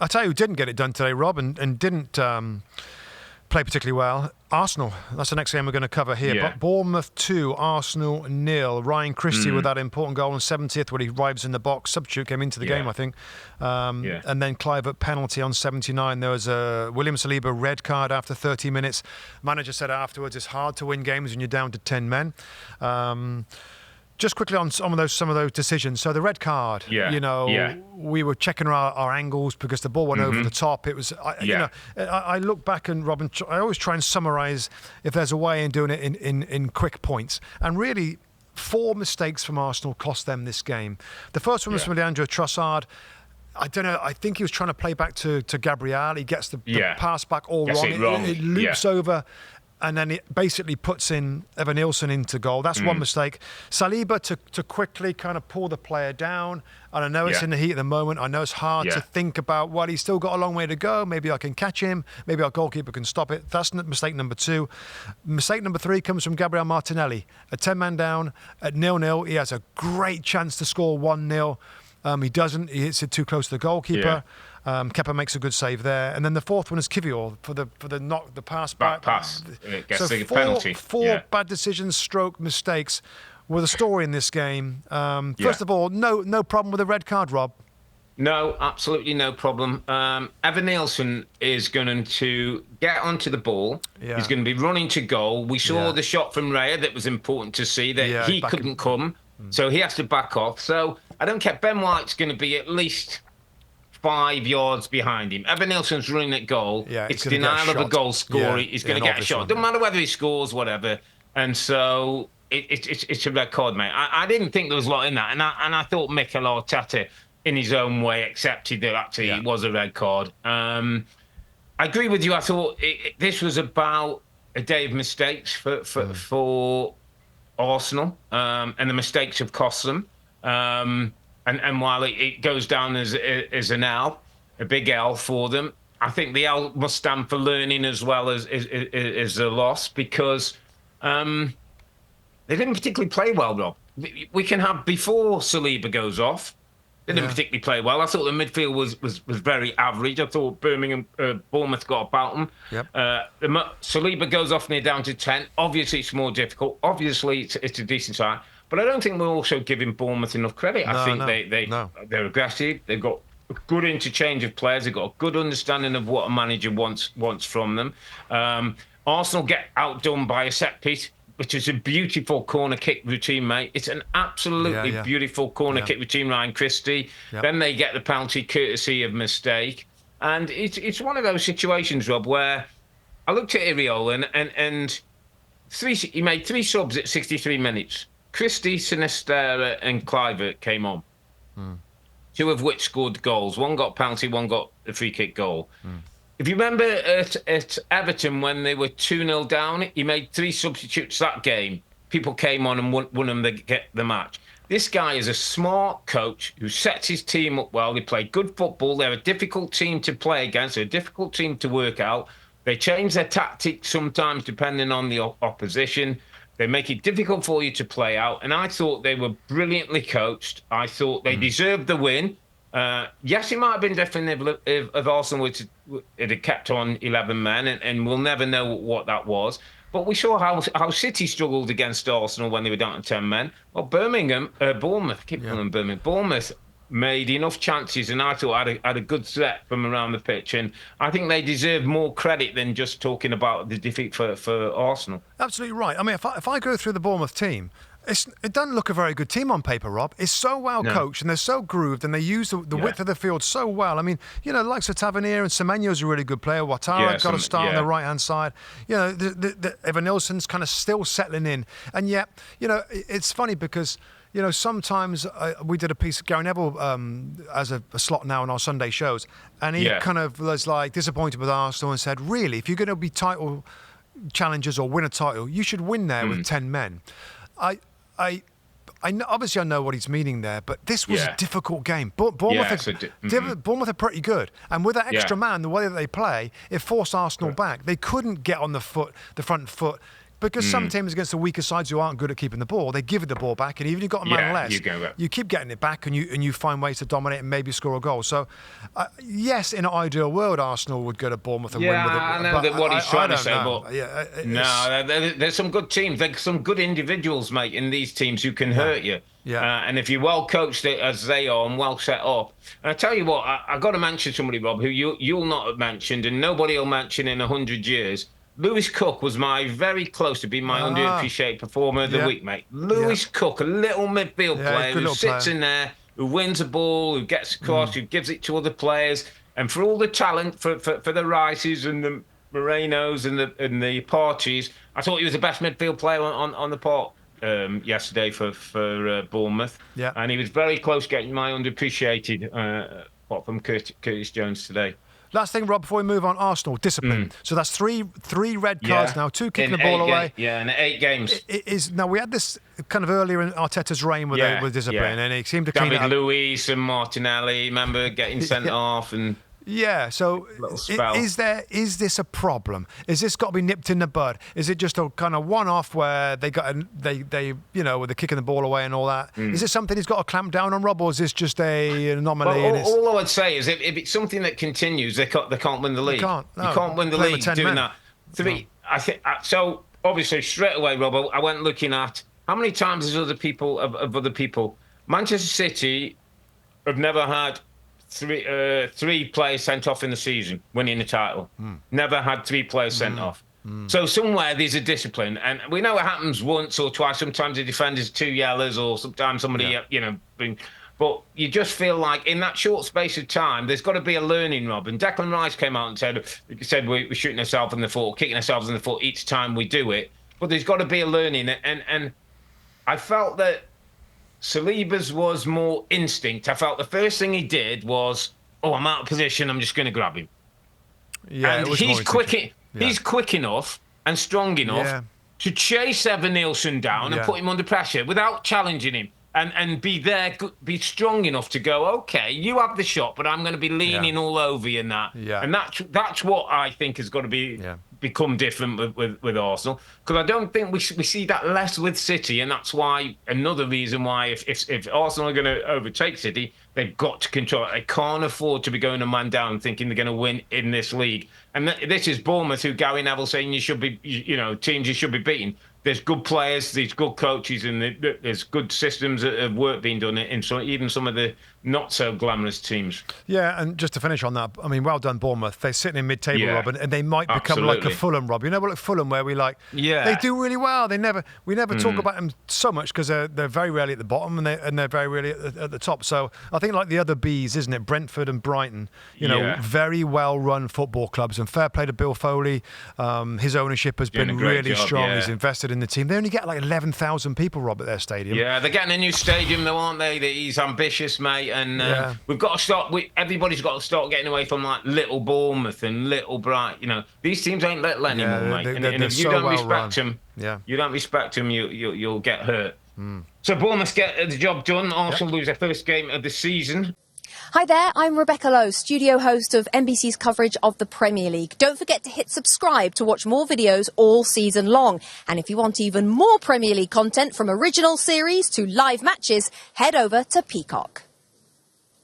I'll tell you who didn't get it done today, Rob, and didn't play particularly well. Arsenal. That's the next game we're going to cover here. Yeah. But Bournemouth 2, Arsenal 0. Ryan Christie with that important goal on 70th when he arrives in the box. Substitute came into the game, I think. And then Clive at penalty on 79. There was a William Saliba red card after 30 minutes. Manager said afterwards, it's hard to win games when you're down to 10 men. Just quickly on some of those decisions. So the red card, we were checking our angles because the ball went over the top. It was, I look back and Robin, I always try and summarise if there's a way in doing it in quick points. And really, 4 mistakes from Arsenal cost them this game. The first one was from Leandro Trossard. I don't know. I think he was trying to play back to Gabriel. He gets the pass back all wrong. It loops over. And then it basically puts in Evan Nilsson into goal. That's one mistake. Saliba to quickly kind of pull the player down. And I know it's in the heat of the moment. I know it's hard to think about, well, he's still got a long way to go. Maybe I can catch him. Maybe our goalkeeper can stop it. That's mistake number 2. Mistake number 3 comes from Gabriel Martinelli. A 10-man down at 0-0. He has a great chance to score 1-0. He doesn't. He hits it too close to the goalkeeper. Kepa makes a good save there, and then the fourth one is Kivior for the knock, the pass back. Pass. Gets the penalty. Four bad decisions, stroke mistakes, were the story in this game. First of all, no problem with the red card, Rob. No, absolutely no problem. Evan Nilsson is going to get onto the ball. Yeah. He's going to be running to goal. We saw the shot from Raya that was important to see that he couldn't come, so he has to back off. So I don't care. Ben White's going to be at least 5 yards behind him. Evan Nilsson's running at goal. Yeah, it's denial of a goal score. He's going to get a shot. Doesn't matter whether he scores, whatever. And so it's a red card, mate. I didn't think there was a lot in that. And I thought Mikel Arteta, in his own way, accepted that actually it was a red card. I agree with you. I thought this was about a day of mistakes for Arsenal. And the mistakes have cost them. And while it goes down as an L, a big L for them, I think the L must stand for learning as well as a loss because they didn't particularly play well, Rob. We can have, before Saliba goes off, they didn't particularly play well. I thought the midfield was very average. I thought Bournemouth got about them. Yep. Saliba goes off and they're down to 10. Obviously, it's more difficult. Obviously, it's a decent side. But I don't think we're also giving Bournemouth enough credit. I think they're aggressive. They've got a good interchange of players. They've got a good understanding of what a manager wants from them. Arsenal get outdone by a set piece, which is a beautiful corner kick routine, mate. It's an absolutely beautiful corner kick routine, Ryan Christie. Yep. Then they get the penalty courtesy of mistake. And it's one of those situations, Rob, where I looked at Earle and he made 3 subs at 63 minutes. Christie, Sinisterra and Kluivert came on. 2 of which scored goals. 1 got penalty, 1 got a free kick goal. If you remember at Everton when they were 2-0 down, he made 3 substitutes that game. People came on and won them the match. This guy is a smart coach who sets his team up well. They play good football. They're a difficult team to play against. They're a difficult team to work out. They change their tactics sometimes depending on the opposition. They make it difficult for you to play out. And I thought they were brilliantly coached. I thought they deserved the win. Yes, it might have been different if Arsenal had kept on 11 men, and we'll never know what that was. But we saw how City struggled against Arsenal when they were down to 10 men. Well, Bournemouth made enough chances, and I thought had a good threat from around the pitch. And I think they deserve more credit than just talking about the defeat for Arsenal. Absolutely right. I mean, if I go through the Bournemouth team, it doesn't look a very good team on paper, Rob. It's so well coached and they're so grooved and they use the width of the field so well. I mean, the likes of Tavernier and Semenyo's a really good player. Ouattara got a start on the right-hand side. Evan Nilsson's kind of still settling in. And yet, it's funny because sometimes we did a piece of Gary Neville as a slot now on our Sunday shows, and he kind of was like disappointed with Arsenal and said, really, if you're going to be title challengers or win a title, you should win there with 10 men. Obviously I know what he's meaning there, but this was a difficult game. Bournemouth are pretty good, and with that extra man, the way that they play, it forced Arsenal back. They couldn't get on the front foot, Because some teams against the weaker sides who aren't good at keeping the ball, they give it the ball back, and even if you've got a man less, you keep getting it back, and you find ways to dominate and maybe score a goal. So, yes, in an ideal world, Arsenal would go to Bournemouth and win with it. I know what he's trying to say, but there's some good teams. There's some good individuals, mate, in these teams who can hurt you. Yeah. And if you're well coached as they are and well set up, and I tell you what, I got to mention somebody, Rob, who you'll not have mentioned, and nobody will mention in 100 years. Lewis Cook was very close to being my underappreciated performer of the week, mate. Lewis Cook, a little midfield player who sits in there, who wins a ball, who gets across, who gives it to other players. And for all the talent, for the Rices and the Morenos and the Parties, I thought he was the best midfield player on the park yesterday for Bournemouth. Yeah. And he was very close getting my underappreciated apart from Curtis Jones today. Last thing, Rob, before we move on, Arsenal, discipline. So that's three red cards now, 2 kicking the ball away. In 8 games. Now, we had this kind of earlier in Arteta's reign with discipline, and he seemed to clean it up. David Luiz and Martinelli, remember, getting sent off and... Yeah, so is this a problem? Is this got to be nipped in the bud? Is it just a kind of one-off where they with the kicking the ball away and all that? Is it something he's got to clamp down on, Rob, or is this just an anomaly? Well, all I would say is if it's something that continues, they can't win the league. You can't win the league doing that. I think so. Obviously, straight away, Rob, I went looking at how many times has other people. Manchester City have never had 3 players sent off in the season, winning the title. Never had 3 players sent off. So somewhere there's a discipline, and we know it happens once or twice. Sometimes the defender's 2 yellers, or sometimes somebody, but you just feel like in that short space of time, there's got to be a learning, Rob. And Declan Rice came out and said we're shooting ourselves in the foot, kicking ourselves in the foot each time we do it. But there's got to be a learning, and I felt that Saliba's was more instinct. I felt the first thing he did was, I'm out of position, I'm just going to grab him. Yeah, and he's quick enough and strong enough to chase Evan Nielsen down and put him under pressure without challenging him, and be strong enough to go, okay, you have the shot, but I'm going to be leaning all over you and that. Yeah. And that's what I think has got to be become different with Arsenal, because I don't think we see that less with City, and that's why another reason why if Arsenal are going to overtake City, they've got to control it. They can't afford to be going a man down thinking they're going to win in this league. And this is Bournemouth, who Gary Neville saying you should be, teams you should be beating. There's good players, there's good coaches, and there's good systems of work being done in even some of the not so glamorous teams. Yeah, and just to finish on that, I mean, well done, Bournemouth. They're sitting in mid-table, Rob, and they might become like a Fulham, Rob. Like Fulham, where we they do really well. We never talk about them so much because they're very rarely at the bottom and they're very rarely at the top. So I think like the other Bs, isn't it? Brentford and Brighton, very well-run football clubs, and fair play to Bill Foley. His ownership has been really strong. He's invested in the team. They only get like 11,000 people, Rob, at their stadium. Yeah, they're getting a new stadium though, aren't they? He's ambitious, mate, and we've got to start. Everybody's got to start getting away from like little Bournemouth and little Brighton. These teams ain't little anymore, mate. And if you don't respect them, you'll get hurt. So Bournemouth get the job done. Arsenal lose their first game of the season. Hi there, I'm Rebecca Lowe, studio host of NBC's coverage of the Premier League. Don't forget to hit subscribe to watch more videos all season long. And if you want even more Premier League content, from original series to live matches, head over to Peacock.